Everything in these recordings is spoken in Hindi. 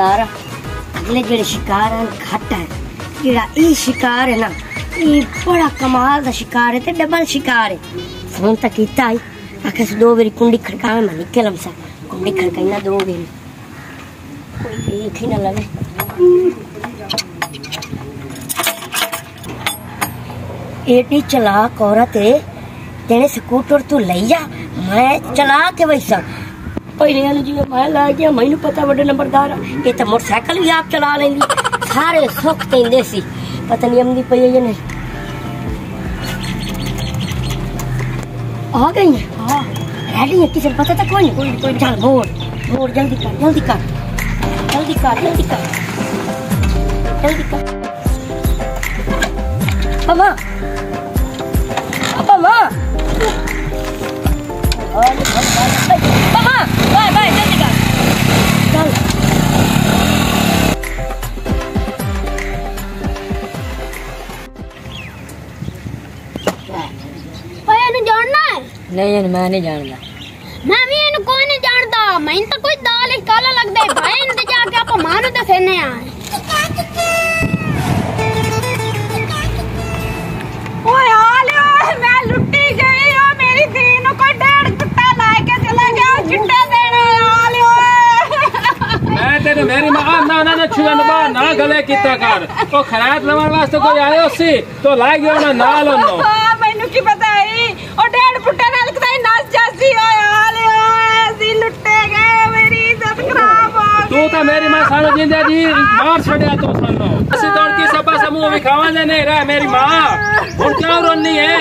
नंबरदार अगले जेड़े शिकार हैं घट है, जेड़ा ई शिकार है ना ये बड़ा कमाल दा शिकार है ते डबल शिकार है। फोन तक कीता आई आखे से 2 बारी कुंडी खड़का मैं निकलम सा कुंडी खड़काई ना 2 बारी कोई देख ही ना लगे। एटी चलाक औरत है तेने स्कूटर तू ले जा मैं चला के वैसा पहले जी मैं ला गया मैनू पता बड़े नंबरदार ये तो मोटरसाइकिल भी आप चला लेंगी सारे सुख देंदे सी पता नहीं आमदी पई है नहीं आ गई है। हाँ रेडी है किसी पता तो कोई नहीं कोई चल मोड़ जल्दी कर जल्दी कर जल्दी कर जल्दी कर जल्दी कर मामा मामा मामा बाय बाय जल्दी कर चल भाई इन्हें जानना है? नहीं मैं नहीं जानता। मैं भी इन्हें कोई नहीं जानता मैं तो कोई दाल ही काला लगता है भाई इन्हें जाके आप मानो तो सेने आए। ओए आलियो मैं लुट्टी गई हो मेरी दीन को 1.5 कुत्ता लाके चला गया चिट्टे देने आलियो मैं तेरे मेरी मां ना छुआ ना गले कीता कर ओ खराब लवण वास्ते कोई आयो सी तो ला गयो ना नाल ओनो हां मैनू की पता है ओ 1.5 फुट्टा नाल कदाई नाच जासी ओए आलियो सी लुट्टे गए मेरी इज्जत खराब हो तू तो मेरी मां सानो जिंदा जी मार छड़या तो सानो असि दौड़ की सबा समूह विखावा दे नहीं रहा मेरी मां हुन क्यों रोनी है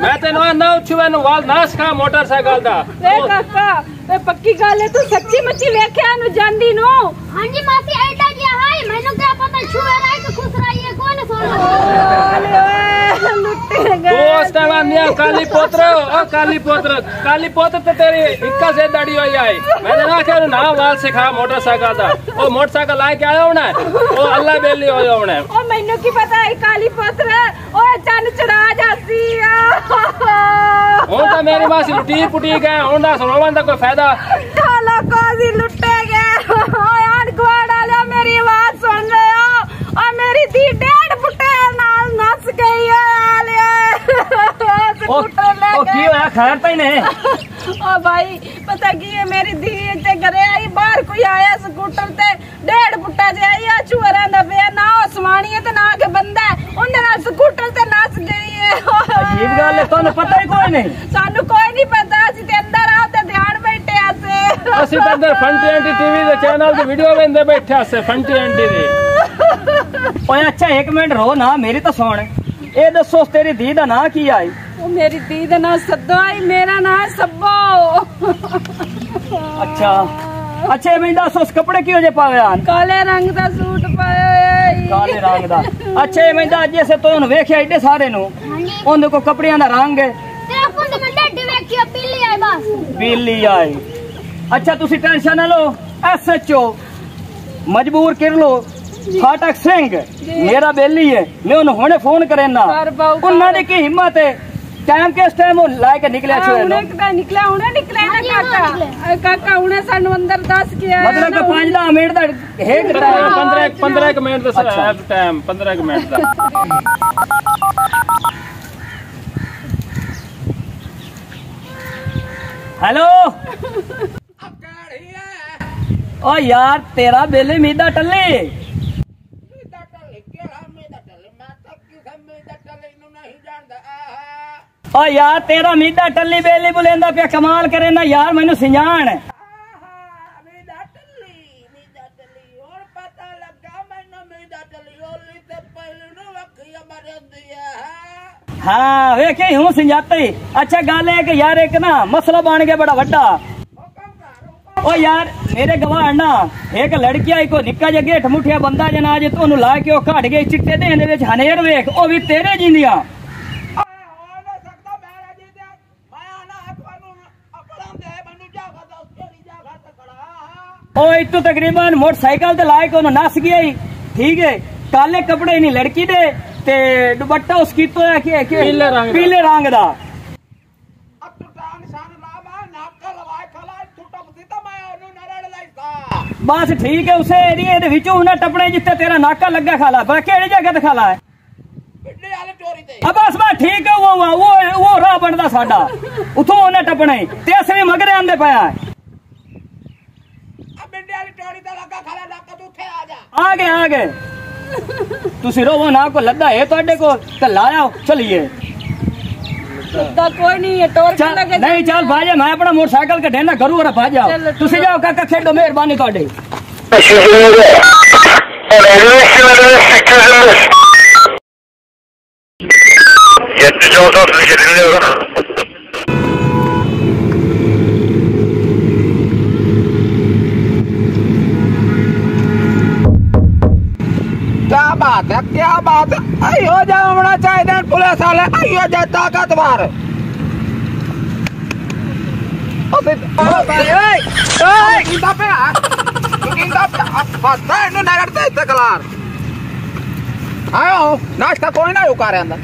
मैं तेनो ना छुआ नु वाल नास खा मोटरसाइकिल दा ए काका ए पक्की गल है तू सच्ची मच्ची वेख्या नु जांदी नु। हां जी मासी एडा जी हाय मैनू क्या पता छुए रहा है कि खुश रही है कौन सोना लुट्टे गए दोस्त वानिया काली पोत्र तो तेरी इक्का से दाढ़ी होई आई मैंने ना के ना वाल सिखा मोटरसाइकिल दा ओ मोटरसाइकिल ला के आया होना ओ अल्लाह बेली होया होना ओ मैनू की पता है काली पोत्र ओए चन चढ़ा जासी ओ तो मेरी मां सी लुटी पुटी गए हुन ना रोवन दा कोई फायदा ढाला काजी लुट्टे गए ओए आन गवाड़ा ले मेरी आवाज सुन रहे हो और मेरी दी 1.5 फुट्टे नाल नस गई है आले स्कूटर ले ओ की होया खैर तई ने ओ भाई पता की है मेरी दी ते घरे आई बाहर कोई आया स्कूटर ते 1.5 फुट्टा जे आई चुहरा दा पे ना ओसमानी है ते ना के बंदा उन्ने नाल स्कूटर ते नस गई है। अजीब गल है तन्नू पता ही कोई नहीं सानू कोई नहीं पता असि ते अंदर आओ ते ध्यान बैठे आसे असि ते अंदर फंटी एंटी टीवी दे चैनल दी वीडियो वेंदे बैठे आसे फंटी एंटी दी। ओए अच्छा 1 मिनट रो ना मेरी तो सुन ए दसो तेरी दी दा नाम की आई? ओ मेरी दी दा नाम सद्दो आई मेरा नाम सब्बो। अच्छा मैं दस कपड़े क्यों जे पाया काले रंग दा सूट पाया है काले रंग दा। अच्छा मैं दस जैसे तो वेख्या एडे सारे नु ओंदे को कपड़ियां दा रंग है ते अपन दे मैं डड्डी वेखिया पीली आई बस पीली आई। अच्छा तुसी टेंशन ना लो SHO मजबूर कर लो फाटक सिंह मेरा बेली है मैं उन्हें हुणे फोन करे ना उन्होंने की हिम्मत है टाइम के टाइम वो लाके निकले निकला ना काका उन्हें सानू अंदर दस किया मतलब कि 5-10 मिनट दा एक टाइम 15 मिनट दा टाइम 15 मिनट दा। हेलो ओ यार तेरा बेली मीदा टल्ली ओ यार तेरा मीदा टल्ली बेली बुलेंदा पे कमाल करे ना यार मैनू सिंजान हाँ वे हूँ सिंजाते ही। अच्छा गल है कि यार एक ना मसला बन गया बड़ा वड्डा ओ यार मेरे गवाह ना एक लड़की आई को निक्का जगे ठमुठिया बंदा जना जे तू ला के घट गई चिट्टे देने विच हनेर वेख ओ भी तेरे जिंदियां ओ इतू तकरीबन मोटरसाइकिल ते लाए को नस गया ही ठीक है काले कपड़े नहीं लड़की दे ते दुपट्टा उसकी तो है कि पीले रंग दा बस ठीक है उसे एरिया दे विचों उन्हें टपने जिथे तेरा नाका लगा खाला पर केड़ी जगह ते खाला है अब बस ठीक है वो राह बनदा साडा उथों उन्हें टपने ते अस भी मगरे आंदे पाया आ गए तुसी रोवो ना को लद्दा है तुहाडे को ते लाया चलिए कोई नहीं है टोर चल नहीं चल भाजा मैं अपना मोटरसाइकिल कढे ना करूं और भाजा तुसी जाओ काका खेडो मेहरबानी तुहाडी क्या बात है आइयो जा होना चाहिए पुलिस वाले आइयो जा ताकतवर आयो नाश्ता कोई ना उका रहा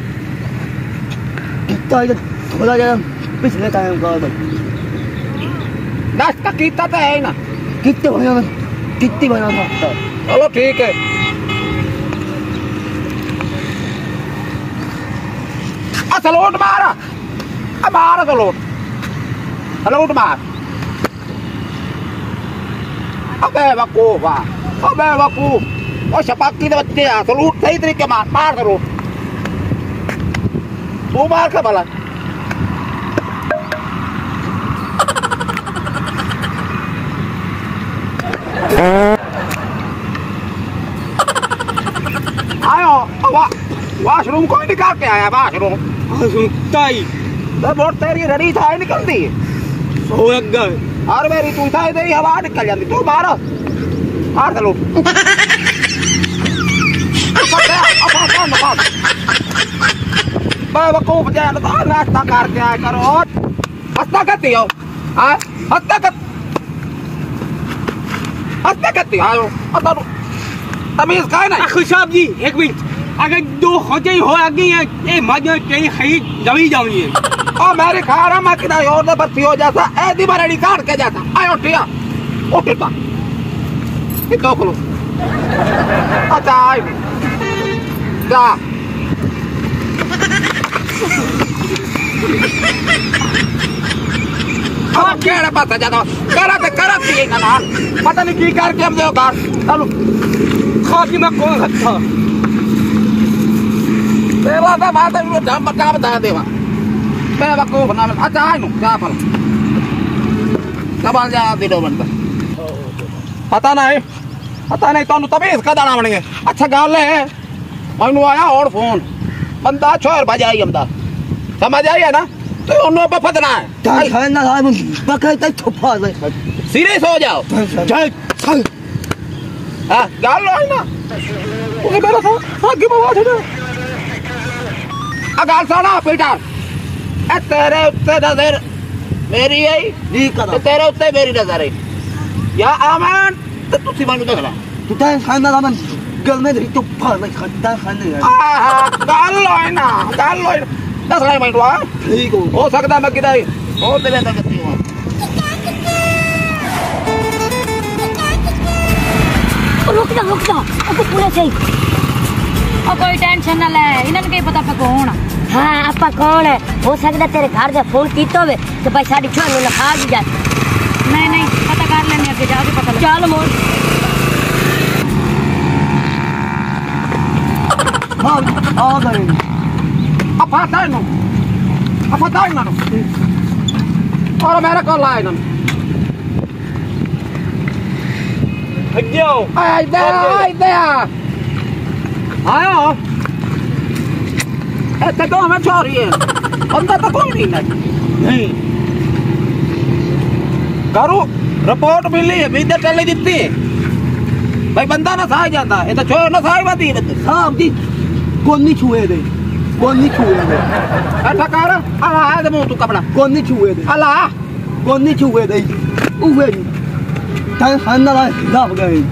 थोड़ा जरा पिछले टाइम का नाश्ता कीता तो है ना कितनी बना नाश्ता चलो ठीक है सलोट मारा मार सलोट मार अबे वकूफ वो शपाकी के बच्चे सलूट सही तरीके मार सलूट तू मार के भला आयो वॉशरूम कोई निकाल के आया वॉशरूम ताई वोट तेरी रड़ी था निकलती हो गए और मेरी तू था इधर हवा निकल जाती तू मारो मार चलो बेवकूफ जाए नाश्ता करके आया करो हंसता करती हो हंसता करती आयो तमीज का है ना खुशाब जी एक मिनट अगर दो खोजे हो आगे ये मजे कहीं खरीद जमी जाऊंगी और मेरे खा रहा मैं किधर और तो बत्ती हो जाता ऐसी बरड़ी काट के जाता आयो टिया उठता कितो खुलो अच्छा आई जा अब केड़े पास जाता करत ही ना पता नहीं की करके हम जो कर चलो खाती में कौन हत्था देवा का माता को दम बता बता देवा मैं वकूफ ना अच्छा आई नु जा फल कबाल जा दे बनता पता नहीं तो तमीज का दाना बनेंगे अच्छा गाल है मैनू आया और फोन बंदा छोर बजाई हमदा समझ आई है ना तो उन्होंने पे फतना है सीरियस हो जाओ गाल लो ना उन्हें मेरा था आगे बात है अगाल साना पीटर ए तेरे उत्ते नजर मेरी आई तेरे उत्ते मेरी नजर है या आमन तो तुसी मानू देखला तू टाइम खाना रामन गल में रही तो फाड़ नहीं खाता खाने गाल लो ना दस लाइन मिनट हुआ ठीक हो सकता मैं किधर हो तेरे अंदर करती हूँ रुक जा अब पुलिस आई कोई टेंशन ना ले इन्हें क्या पता पे कौन हाँ आपा कौन है हो सकता तेरे घर से फोन कीतो वे तो भाई साड़ी छोड़ ना खा भी जाती नहीं पता कर लेने अगे जाके पता चल मोर हाँ आ गए अब आता है ना और मेरा कॉल आए ना आई दे आयो ऐसे तो हमें छोड़ है बंदा तो कोई नहीं करो रिपोर्ट मिली है बीते चले जितनी भाई बंदा ना सहा जाता ये तो छोड़ ना सहा बाती साहब जी कौन नहीं छुए दे ऐसा कर अला है दे मुंह तू कपड़ा कौन नहीं छुए दे अला कौन नहीं छुए दे उवे टाइम खाना ला दाब गए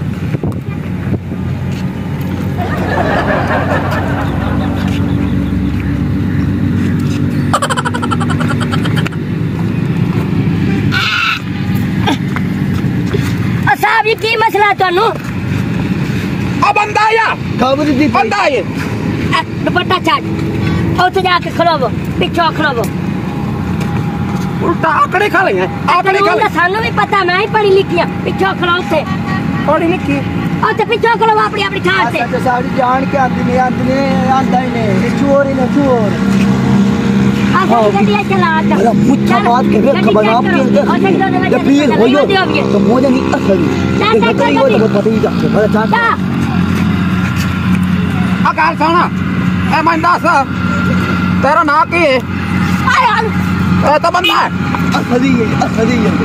साहब ये की मसला तुहानू आ बंदा आया खबर दी बंदा आया दुपट्टा छड़ उत्थे जाके खलोवो पिछो खलोवो उल्टा आकड़े खा ले आकड़े खा ले सानू भी पता मैं ही पढ़ी लिखी हां पिछो खलो उत्थे पढ़ी लिखी उत्थे पिछो खलो अपनी अपनी ठाण से अच्छा सारी जान के आंदी ने आंदा ही ने चोर ही ने चोर आगे गड्डी चला अरे मुच्छा बात के खबर आपके जब भी होयो तो मुझे नहीं असर ये तो ये तो पता ही जाके बड़ा चाचा आ गाल सुन ए मैं दस तेरा नाम की है ए तो बंदा है असली है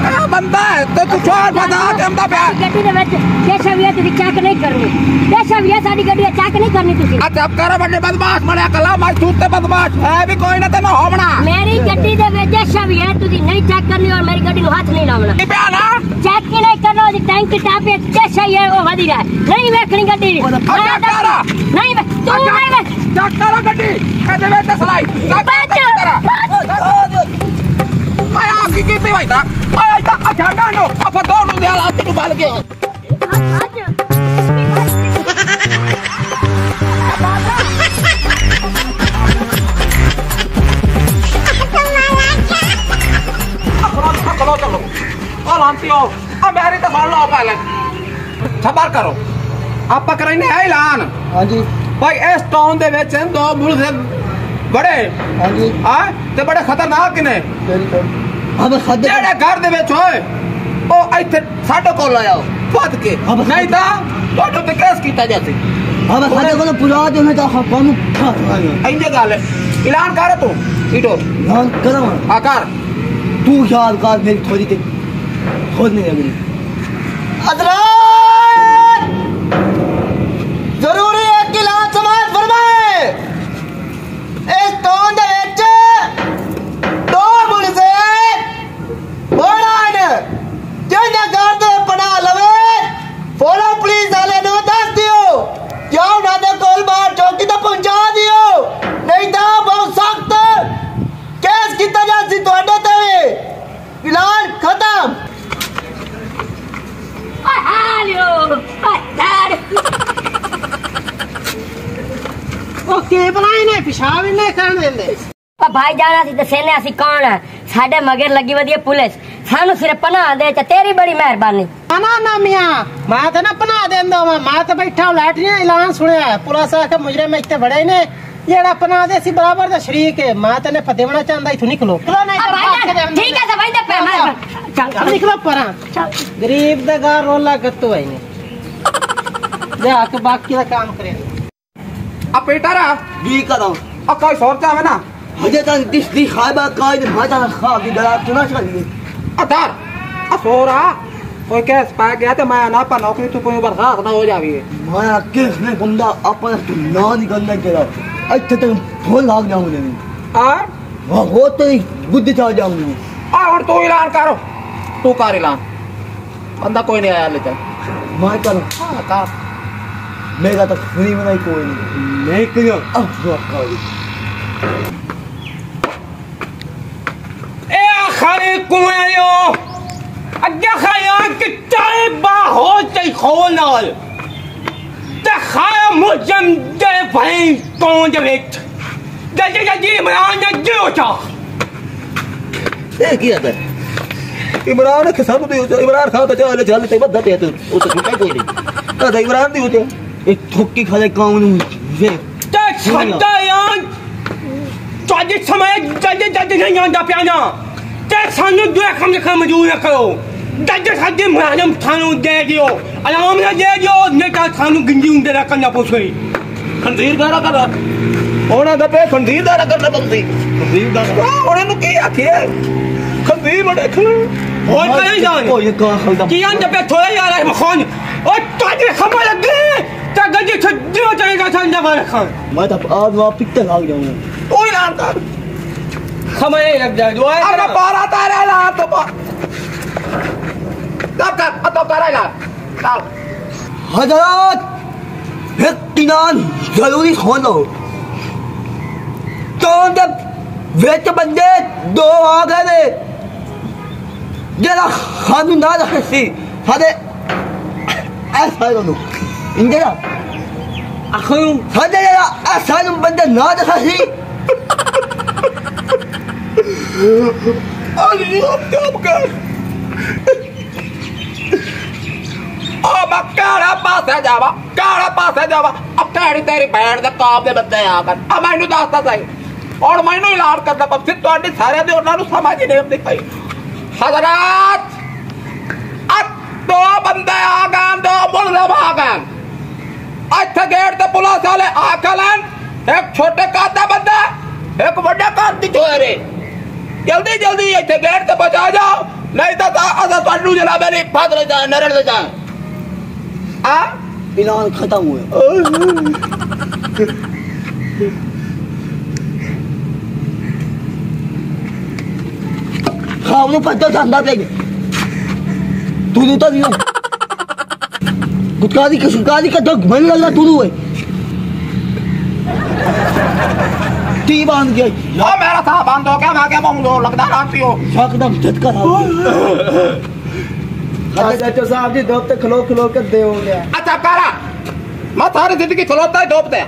ए बंदा है तो तू छोड़ बता के हमदा पे गड्डी दे विच देशवियत दी चेक नहीं करनी देशवियत साडी गड्डी चेक नहीं करनी तुसी अच्छा अब कर बड़े बदमाश बड़े कला मैं तू ते बदमाश है भी कोई ना ते मैं होवना मेरी गड्डी दे विच देशवियत तुसी नहीं चेक करनी और मेरी गड्डी नु हाथ नहीं लावना की पे ना चेक ही नहीं करना जी टैंक टापे देशवियत वो वधी रहा नहीं वेखनी गड्डी नहीं तू नहीं वे डॉक्टर गड्डी कदे वे ते सलाई मैं आपकी कीती भाई था मैं इतना अच्छा डालो अब दोनों दे हालात तू बाल के चलो और आंटी हो अब मेरी तो सुन लो पहले खबर करो आप पकड़ने है ऐलान हां जी भाई इस टाउन दे विच दो मुल्क से बड़े हां जी हां ते बड़े खतरनाक ने अब खद जेड़े घर दे विच होए ओ इथे साडे कोल आया फट के नहीं ता तोडो ते केस कीता जासी अब खद को पुरा देने तो हम इंजे गल ऐलान कर तू इटो ध्यान करो आकार तू याद कर मेरी थोड़ी ते खोद नहीं लगी हजरत जरूरी है कि लाल समाज फरमाए इस टाउन दे विच दो मुल्ज़े बोलान जिन्हें घर दे पना लवे फौरन पुलिस वाले नु दस दियो या उन्हां दे कोल बाहर चौकी ते पहुंचा दियो नहीं तो बहुत सख्त केस कीता जासी तुहाडे ते ऐलान खत्म हालियो यार ओ के बनाए ने पेशाब ही नहीं करन देंदे ओ भाई जाना सी दसेने असि कौन है साडे मगर लगी वदी पुलिस सानू सिर्फ पनाह दे च तेरी बड़ी मेहरबानी ना ना मियां मैं तो ना पना देंदा मैं तो बैठा लैटरिन ऐलान सुनया पुलिस आ के मुजरिम इत्ते बड़े ने जेड़ा पना दे सी बराबर दा शरीक है मैं तने फतेवना चाहंदा इथों निकलो ठीक है भाई दे चल निकलो परा गरीब दा घर रोला गत्तो है ने ले आके बाकी दा काम करे अब बेटा भी करो अब कोई सोचता है ना मुझे तो दिस खाबा कायद भाजा खा की दरा सुना चाहिए अतार असोरा कोई केस पा गया तो मैं ना पर नौकरी तो कोई बर्खास्त ना हो जावी मैं किस ने बंदा अपन तो ना निकलने के रहा अच्छा तो फूल लाग जाऊंगा मैं और वो होते ही बुद्धि चढ़ जाऊंगा और तू ऐलान करो तू कर ऐलान बंदा कोई नहीं आया ले चल मैं करूं हां का मेरा तो फ्री में कोई नहीं करियो अब जो करो ए आखिर कोयो अग्गे खाया कि चाहे बा हो चाहे खोनल ते खाया मुजम दे भाई कौन दे विच जल्दी जल्दी इमरान ने जो चा ए किया था इमरान के सामने इमरान खान तो चल चल ते बद्दा ते तू ओ तो कोई नहीं तो इमरान दी होते एक ठोकी खाले कौन वे ते छड्डा यार चाहे समय जल्दी जल्दी नहीं आंदा पियाना ते सानू दो कम से कम मजूर करो जल्दी जल्दी मुलाजम थानू दे दियो अलाम ना दे दियो नहीं तो थानू गंजी उंदे रखना पोछई खंजीर दारा कर ओना दा पे खंजीर दारा करना बंदी खंजीर दारा ओने नु की आखिए खंजीर बड़े खले हो करे जान ओ ये का खलदा कि अंदर पे थोड़ा यार है मखान ओ ताजे खमा लगे ता गंजी छड्डियो जाएगा ठंडा वाला खान मैं तो आज वहां पिक्ते लाग जाऊंगा ओ ऐलान कर खमा लग जाए दुआ अब पारा तारा ला तो तब कर तो तारा ला चल हजरत इत्मीनान जरूरी होना तो जब वेच बंदे दो आ गए जरा खानू ना रखी हदे ऐसा करो इंदिरा अखन सादे या ऐसा बंदे ना देखा सी अली अब कर ओ बक्काड़ा पासे जावा अब तेरी तेरी भैन दे काम दे बंदे आ कर अब मैनू दसदा सही और मैनू ऐलान करदा पप्पी तुहाडी सारे दे उन्हां नू समझ ही नहीं आउंदी पई हजरात अब दो बंदे आ गए दो मुल्ज़िम आ गए इत्थे गेट ते पुलिस वाले आके लैन एक छोटे कद दा बंदा एक वड्डे कद दी चोरी जल्दी जल्दी इत्थे गेट ते पहुंचा जाओ नहीं तो असा तुहानू जनाब मेरी हिफाजत ले जाए नरड़ ले जाए आ ऐलान खत्म हुआ खाओ पता धंधा पे तू तो नहीं गुटकादी का तो मन लगा तू है टी बांध गया ओ मेरा था बंद हो गया मैं क्या मुंह लगता रहती हो एकदम झटका चाचा साहब जी दोपते खलो कर दे हो गया अच्छा करा मैं सारी जिंदगी खलोता ही डोबते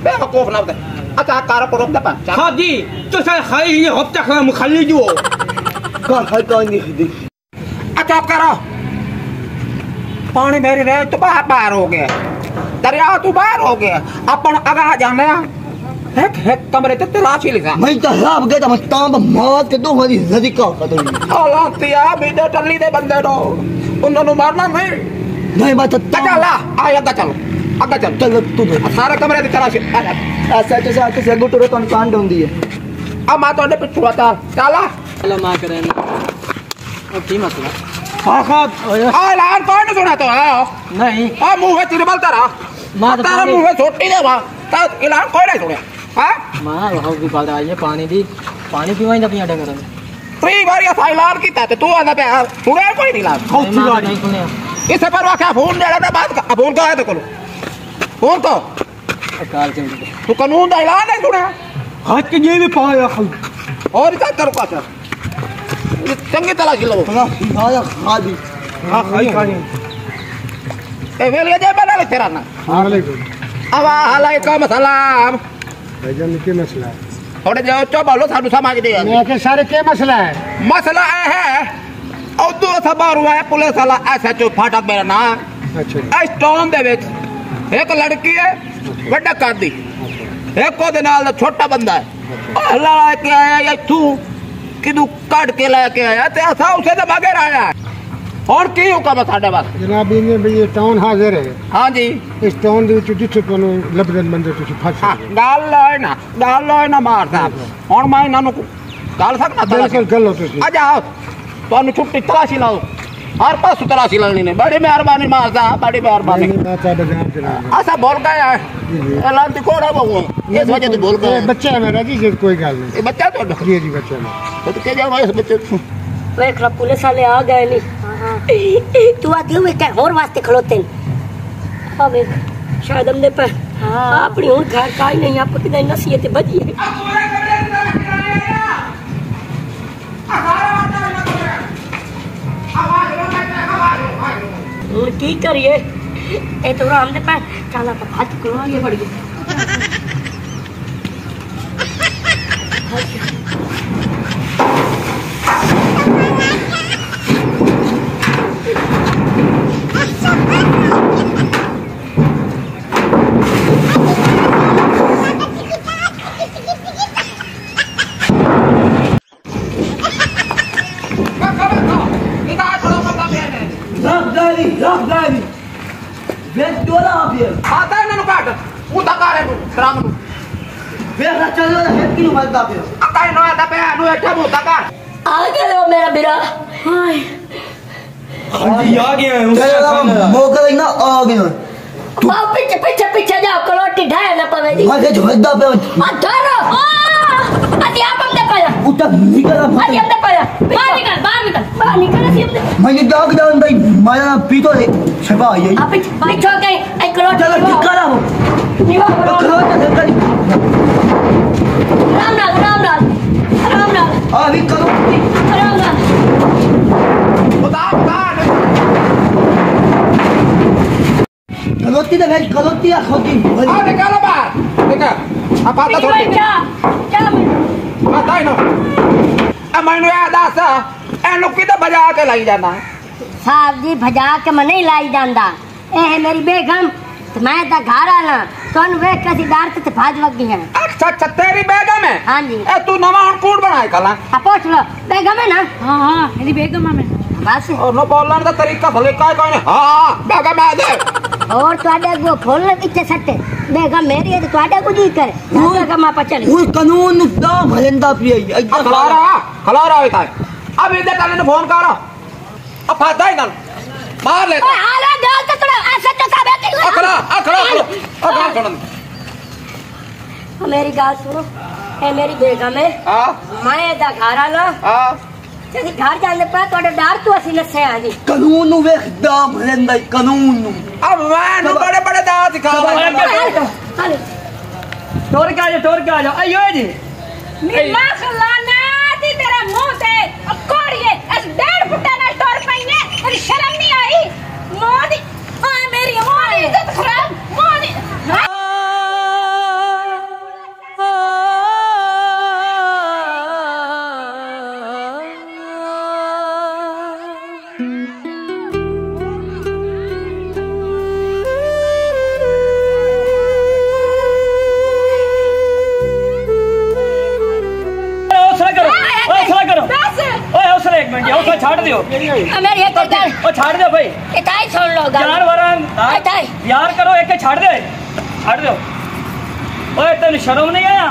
बेवकूफ ना होते अच्छा कार को रोक दे पा साहब जी तो सर खाई ये हफ्ता खा मुखल्ली जो का नहीं अच्छा करो पानी मेरी रेत तो बाहर हो गया दरिया तो बाहर हो गया अपन अगा जाने एक कमरे ते तलाशी लिखा मैं तो हिसाब गया मैं तांब मौत के दो हरी नदी का कदम हालांतिया बीदे टल्ली दे बंदे दो उन्होंने मारना नहीं बात अच्छा ला आ अगा चल चल तू सारे कमरे दी तलाशी ऐसा से गुटरे तो कांड होंदी है अब मैं तोड़े पिछुआ चला चलो मां करें अब की मसला ऐलान कौन सुना तो नहीं मुंह चिरबल तारा तारा मुंह छोटी दे वहां ऐलान कौन नहीं सुना हां मां हाउ भी बात आई है पानी पीवाई दा पिया डंगर फ्री बारी ऐलान कीता ते तू आंदा पे सुने कोई नहीं ला नहीं सुने इस पर वाक्या फोन दे रहा बात का फोन का है तो फोन तो अकाल चल तू कानून का ऐलान नहीं सुना हाथ के ये भी पाया और इतना कर का सर चंगी तलाशी लो आया खादी हां खाई ए वेले जे बना ले तेरा ना वालेकुम सलाम भाईजान के मसला है थोड़े जो तो बोलो साडू समझ दे मैं के सारे के मसला है मसला है और दो सवार हुआ है पुलिस वाला ऐसा जो फाटक मेरा ना अच्छा इस टाउन दे विच एक लड़की है वड्डा कादी एक को दे नाल छोटा बंदा है अल्लाह के आया या तू किदू काट के लेके आया ते असा उसे तो मगर आया और की हुक्म है साडे पास जनाब ये टाउन हाजिर है हां जी इस टाउन दे विच जिथे तोनु लबदन बंदे तुसी फस गाल ना मार साहब और मैं इन्हां नु गाल सकना बिल्कुल गल हो तुसी आ जाओ तोनु छुट्टी तलाशी लाओ हर पास तलाशी लेनी ने बड़ी मेहरबानी मार साहब बड़ी मेहरबानी मैं ता बाजार जनाब ऐसा बोल गया है ऐलान तो कोड़ा बहु इस वजह से बोल गया बच्चा है मेरा जी कोई गल नहीं ये बच्चा तो जी बच्चा है तो क्या जाओ इस बच्चे देख रहा पुलिस वाले आ गए नहीं तू आती हुई क्या और वास्ते खड़ोते अब एक शायद हमने पर अपनी हूं घर का ही नहीं आपको कितनी नसीहत बजी है की करिए ए तो हमने पर चला तो हाथ करो ये पड़ गई राहदारी वेट डोला अभी आता है ना काट उदा कारे राम नु वेरा चलो है कि मत अभी आता है ना पे नु एठा उदा कार आ गए हो मेरा बिरा हाय हां जी आ गया हूं मोकर ना आ गया तू पीछे पीछे पीछे जाओ कलोटी ढाया ना पवे जी मारे झोदा पे अधरो अति आप हमने पाया उठा निकल अति हमने पाया बाहर निकल सी हमने मैं डाक डाउन भाई मारा पीतो छपा आई आप पीछे गए ए कलोटी चलो निकल आओ निवा कलोटी राम राम अभी करो राम उदा कार खलोती तो मेरी खलोती है खोती आ निकालो बाहर निकाल अब आता थोड़ी क्या आता ही ना अब मैंने याद आसा ए लोग किधर बजा के लाई जाना साहब जी भजा के मैं नहीं लाई जांदा ए है मेरी बेगम तो मैं ता घर आना कौन वे कैसी डार ते भाज लग गई है अच्छा अच्छा तेरी बेगम है हां जी ए तू नवा कूड़ बनाए कला पूछ लो बेगम है ना हां मेरी बेगम है मैं बस और नो बोलने का तरीका भले का कोई नहीं हां बेगम है दे और ਤੁਹਾਡੇ ਕੋ ਖੋਲਣ ਇੱਥੇ ਸੱਟੇ बेगम मेरी है तो ਤੁਹਾਡੇ ਕੋ ਜੀ करे बेगम आप चल वो कानून दा भलेंदा पिए खलारा होता है अब इधर काले ने फोन करो अब फादा ही ना मार ले ओए हां गाल तो थोड़ा ऐसा तो साहब है अखड़ा छोड़ मेरी गाल सुनो ए मेरी बेगम है हां मैं दा घर आना हां जदी घर जाने पा तोड़े डर तो असि नसे आ जी कानून वेखदा भलेंदा कानून अब मैं बड़े बड़े दांत दिखावा हाले टोर के आ जाओ आइयो जी निम्मा खलाना दी तेरे मुंह से अब कोड़िए इस 1.5 फुट ना टोर पाइए तेरी शर्म नहीं आई मोदी हां मेरी मोदी इज्जत खराब मोदी एक मिनट हौसला छाड़ दियो मेरी एक गाल ओ छाड़ दो भाई इताई छोड़ लो गाल यार वरन यार करो एक छाड़ दे ओए तेन शर्म नहीं आया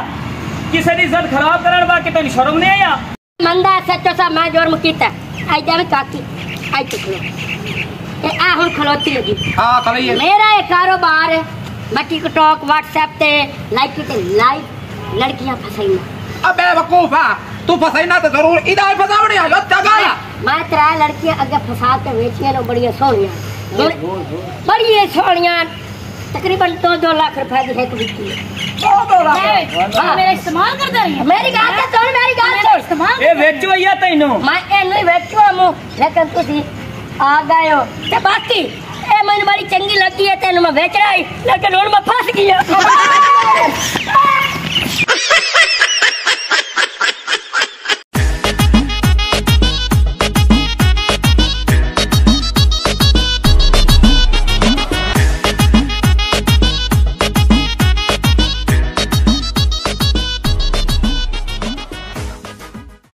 किसी की इज्जत खराब करने बाकी तेन शर्म नहीं आया मंदा सच्चो सा मैं जुर्म कीता आई जावे काकी आई चुकलो ए आ हुन खलोती लगी हां खलिए मेरा एक कारोबार है मैं टिकटॉक व्हाट्सएप ते लाइव लड़कियां फसाईना अबे वकूफा तू फसाईना तो जरूर इधर फसावणी आ जगह मैं तेरा लड़कियां अगे फसा के बेचियां नो बड़ी सोहणियां बड़ी सोहणियां तकरीबन 2 लाख रुपए दी एक बिकी 2 लाख मेरा इस्तेमाल करदा रही मेरी गाल ते सुन मेरी गाल सुन इस्तेमाल ए वेचो या तैनू मैं एनु वेचो मु लेकिन तुसी आ गए हो ते बाकी ए मैंने बड़ी चंगी लगी है तेन मैं बेच रहा है लेकिन हुन मैं फंस गया